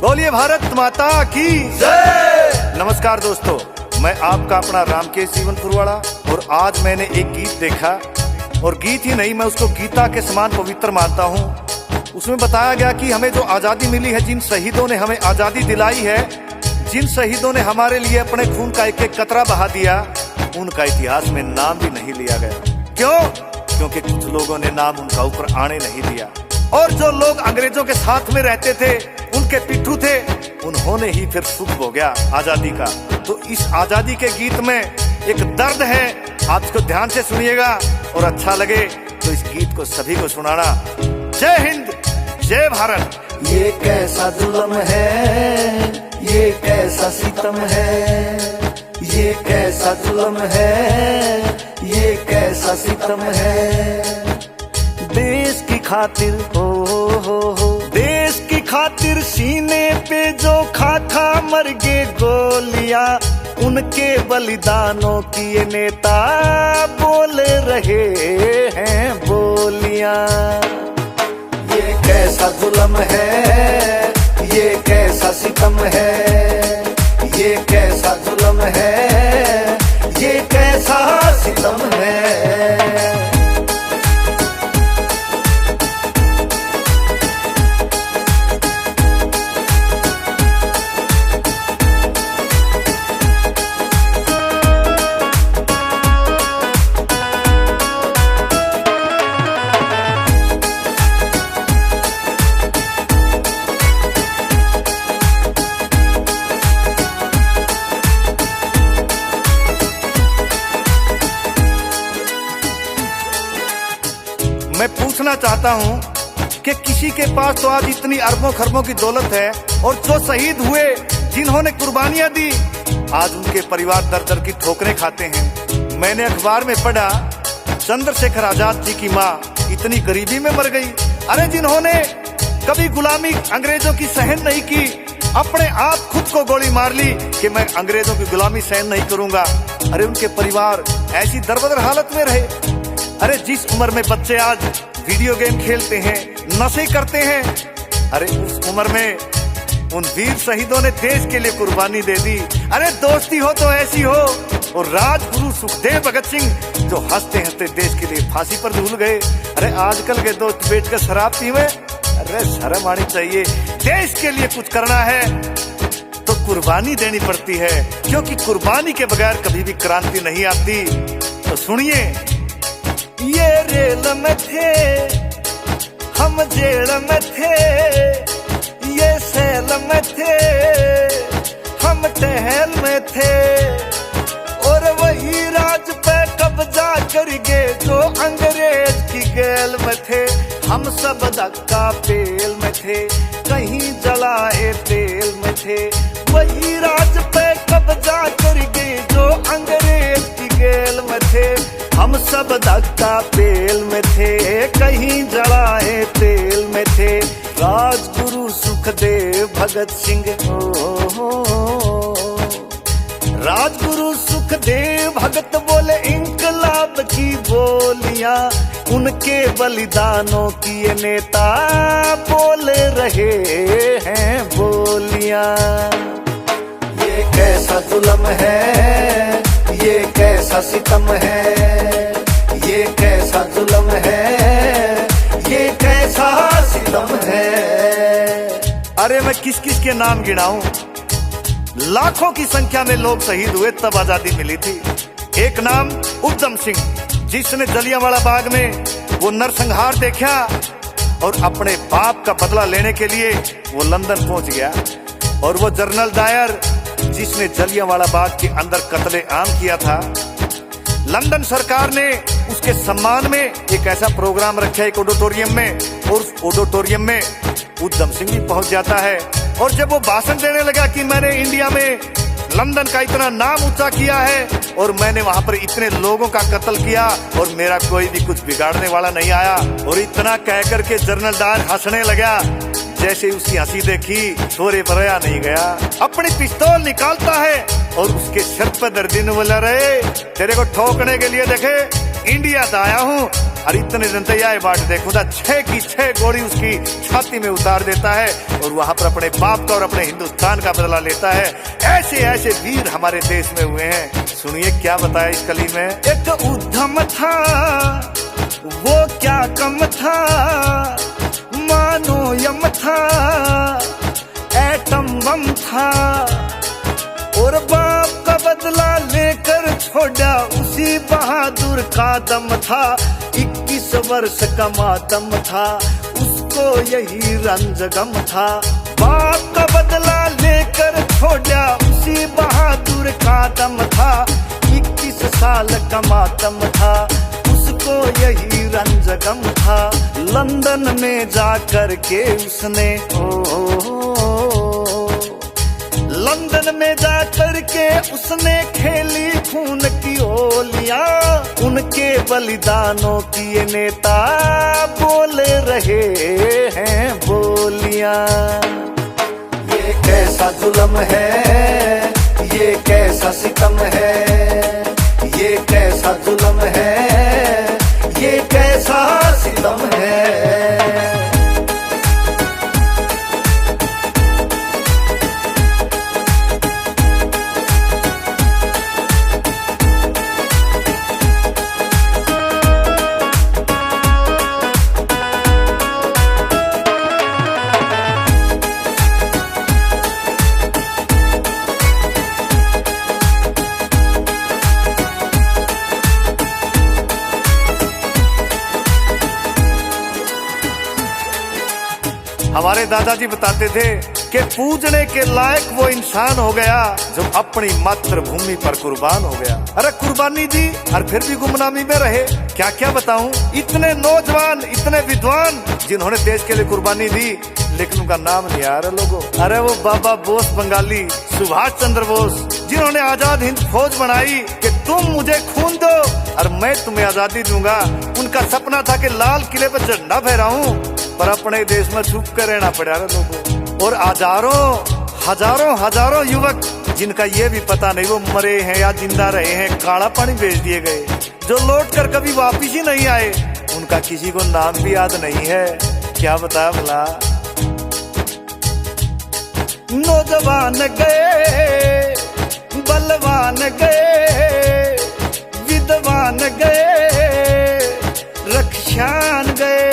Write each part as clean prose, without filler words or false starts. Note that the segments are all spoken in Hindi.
बोलिए भारत माता की जय। नमस्कार दोस्तों, मैं आपका अपना रामकेश जीवन पुरवाड़ा। और आज मैंने एक गीत देखा, और गीत ही नहीं, मैं उसको गीता के समान पवित्र मानता हूँ। उसमें बताया गया कि हमें जो आजादी मिली है, जिन शहीदों ने हमें आजादी दिलाई है, जिन शहीदों ने हमारे लिए अपने खून का एक एक कतरा बहा दिया, उनका इतिहास में नाम भी नहीं लिया गया। क्यों? क्योंकि कुछ लोगों ने नाम उनका ऊपर आने नहीं दिया। और जो लोग अंग्रेजों के साथ में रहते थे, उनके पिट्ठू थे, उन्होंने ही फिर सुख भोगा आजादी का। तो इस आजादी के गीत में एक दर्द है, आप इसको ध्यान से सुनिएगा और अच्छा लगे तो इस गीत को सभी को सुनाना। जय हिंद, जय भारत। ये कैसा जुल्म है, ये कैसा सितम है, ये कैसा जुल्म है, ये कैसा सितम है। देश की खातिर हो देश की खातिर सीने पे जो खा खा मर गे गोलियां, उनके बलिदानों की ये नेता बोल रहे हैं बोलियां। ये कैसा जुल्म है, ये कैसा सितम है, ये कैसा जुल्म है, ये कैसा सितम है। मैं पूछना चाहता हूँ कि किसी के पास तो आज इतनी अरबों खरबों की दौलत है, और जो शहीद हुए, जिन्होंने कुर्बानियां दी, आज उनके परिवार दर दर की ठोकरें खाते हैं। मैंने अखबार में पढ़ा, चंद्रशेखर आजाद जी की माँ इतनी गरीबी में मर गई। अरे जिन्होंने कभी गुलामी अंग्रेजों की सहन नहीं की, अपने आप खुद को गोली मार ली कि मैं अंग्रेजों की गुलामी सहन नहीं करूंगा। अरे उनके परिवार ऐसी दरबदर हालत में रहे। अरे जिस उम्र में बच्चे आज वीडियो गेम खेलते हैं, नशे करते हैं, अरे उस उम्र में उन वीर शहीदों ने देश के लिए कुर्बानी दे दी। अरे दोस्ती हो तो ऐसी हो। और राजगुरु सुखदेव भगत सिंह जो हंसते हंसते देश के लिए फांसी पर झूल गए। अरे आजकल के दोस्त बैठकर शराब पीवे, अरे शर्म आनी चाहिए। देश के लिए कुछ करना है तो कुर्बानी देनी पड़ती है, क्योंकि कुर्बानी के बगैर कभी भी क्रांति नहीं आती। तो सुनिए, ये रेल में थे, हम जेल में थे, ये सेल में थे, हम टहल में थे, और वही राज पे कब्जा कर गए जो अंग्रेज की गेल में थे। हम सब धक्का पेल में थे, कहीं जलाए तेल में थे, वही राज पे कब्जा कर गए जो अंग्रेज की गेल में थे। हम सब धक्का पेल में थे, कहीं जलाए तेल में थे। राजगुरु सुखदेव भगत सिंह, राजगुरु सुखदेव भगत बोले इंकलाब की बोलियां, उनके बलिदानों की ये नेता बोल रहे हैं बोलियां। ये कैसा जुल्म है, ये कैसा सितम है, ये कैसा जुल्म है, ये कैसा सितम है। अरे मैं किस किस के नाम गिनाऊं? लाखों की संख्या में लोग शहीद हुए तब आजादी मिली थी। एक नाम उधम सिंह, जिसने जलियांवाला बाग में वो नरसंहार देखा और अपने बाप का बदला लेने के लिए वो लंदन पहुंच गया। और वो जनरल डायर, जिसने जलियांवाला बाग के अंदर कत्ले आम किया था। लंदन सरकार ने उसके सम्मान में एक ऐसा प्रोग्राम रखा एक ऑडिटोरियम में, और उस ऑडिटोरियम में उधम सिंह भी पहुंच जाता है। और जब वो भाषण देने लगा कि मैंने इंडिया में लंदन का इतना नाम ऊंचा किया है, और मैंने वहां पर इतने लोगों का कत्ल किया, और मेरा कोई भी कुछ बिगाड़ने वाला नहीं आया, और इतना कह करके जनरल डायर हंसने लगा। जैसे उसकी हंसी देखी, छोरे बरया नहीं गया, अपनी पिस्तौल निकालता है और उसके सर पर दर्दी ने बोला, रे तेरे को ठोकने के लिए देखे इंडिया से आया हूँ, और इतने रंतैया बांट दे खुदा 6 की 6 गोली उसकी छाती में उतार देता है और वहां पर अपने बाप का और अपने हिंदुस्तान का बदला लेता है। ऐसे ऐसे वीर हमारे देश में हुए हैं। सुनिए क्या बताया इस कली में। एक उद्यम था वो क्या कम था, मानो यम था एटम बम था, और बाप का बदला लेकर छोड़ा उसी बहादुर का दम था। 21 वर्ष का मातम था उसको यही रंजगम था। बाप का बदला लेकर छोड़ा उसी बहादुर का दम था। 21 साल का मातम था उसको यही रंजगम था। लंदन में जाकर के उसने लंदन में जाकर के उसने खेली खून की होलियां। उनके बलिदानों की ये नेता बोले रहे हैं बोलियां। ये कैसा जुल्म है, ये कैसा सितम है, ये कैसा जुल्म है, ये कैसा सितम है। हमारे दादाजी बताते थे कि पूजने के लायक वो इंसान हो गया जो अपनी मातृभूमि पर कुर्बान हो गया। अरे कुर्बानी दी और फिर भी गुमनामी में रहे। क्या क्या बताऊं, इतने नौजवान इतने विद्वान जिन्होंने देश के लिए कुर्बानी दी, लेकिन उनका नाम नहीं आ रहा लोगों। अरे वो बाबा बोस बंगाली, सुभाष चंद्र बोस, जिन्होंने आजाद हिंद फौज बनाई कि तुम मुझे खून दो और मैं तुम्हें आजादी दूंगा। उनका सपना था कि लाल किले पर झंडा फहराऊं, पर अपने देश में छुप कर रहना पड़ा लोगों। और हजारों युवक जिनका ये भी पता नहीं वो मरे हैं या जिंदा रहे हैं, काला पानी भेज दिए गए, जो लौट कर कभी वापिस ही नहीं आए। उनका किसी को नाम भी याद नहीं है। क्या बताया भला। नौजवान गए, बलवान गए, विद्वान गए, रक्षान गए,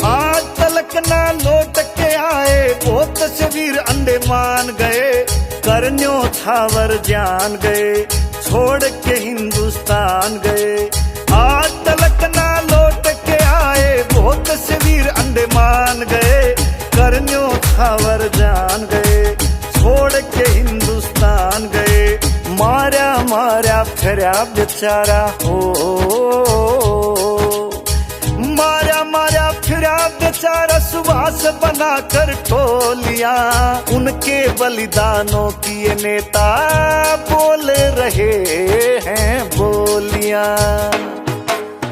आज तलक ना लौट के आए। वो तस्वीर अंडमान गए, करन्यो थावर जान गए, छोड़ के हिंदुस्तान गए। आज तलक ना लौट के आए, वो तस्वीर अंडमान गए, करन्यो थावर जान गए, छोड़ के हिंदुस्तान गए। मारा मारा फिरा बेचारा हो, मारा मारा फिरा बेचारा सुभाष बना कर टोलियां। उनके बलिदानों की ये नेता बोले रहे हैं बोलियां।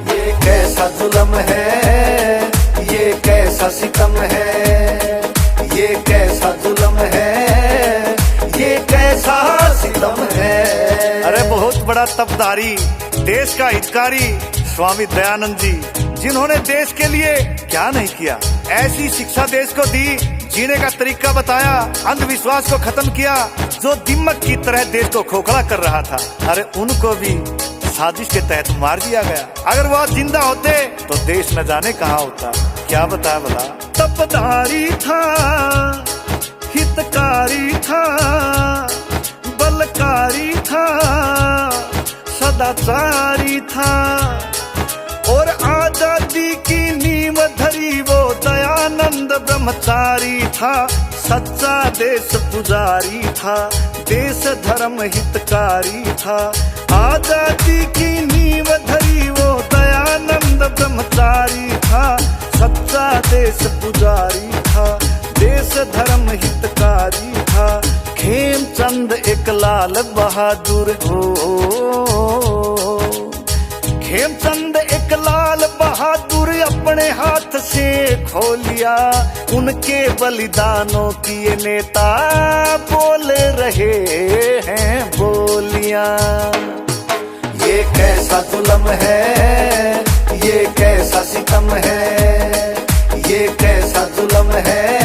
ये कैसा जुल्म है, ये कैसा सितम है, ये कैसा जुल्म है, ये कैसा सितम है। अरे बहुत बड़ा तपदारी, देश का हितकारी स्वामी दयानंद जी, जिन्होंने देश के लिए क्या नहीं किया। ऐसी शिक्षा देश को दी, जीने का तरीका बताया, अंधविश्वास को खत्म किया जो दिमक की तरह देश को खोखला कर रहा था। अरे उनको भी साजिश के तहत मार दिया गया। अगर वो जिंदा होते तो देश न जाने कहाँ होता। क्या बताया भला। तपदारी था, हितकारी था, बलकारी था, सदाचारी था, और आजादी की नींव धरी वो दयानंद ब्रह्मचारी था। सच्चा देश पुजारी था, देश धर्म हितकारी था। आजादी की नींव धरी वो दयानंद ब्रह्मचारी था। सच्चा देश पुजारी था, देश धर्म हितकारी था। खेमचंद एक लाल बहादुर हो, खेमचंद एक लाल बहादुर अपने हाथ से खोलिया। उनके बलिदानों की ये नेता बोले रहे हैं बोलियां। ये कैसा जुल्म है, ये कैसा सितम है, ये कैसा जुल्म है,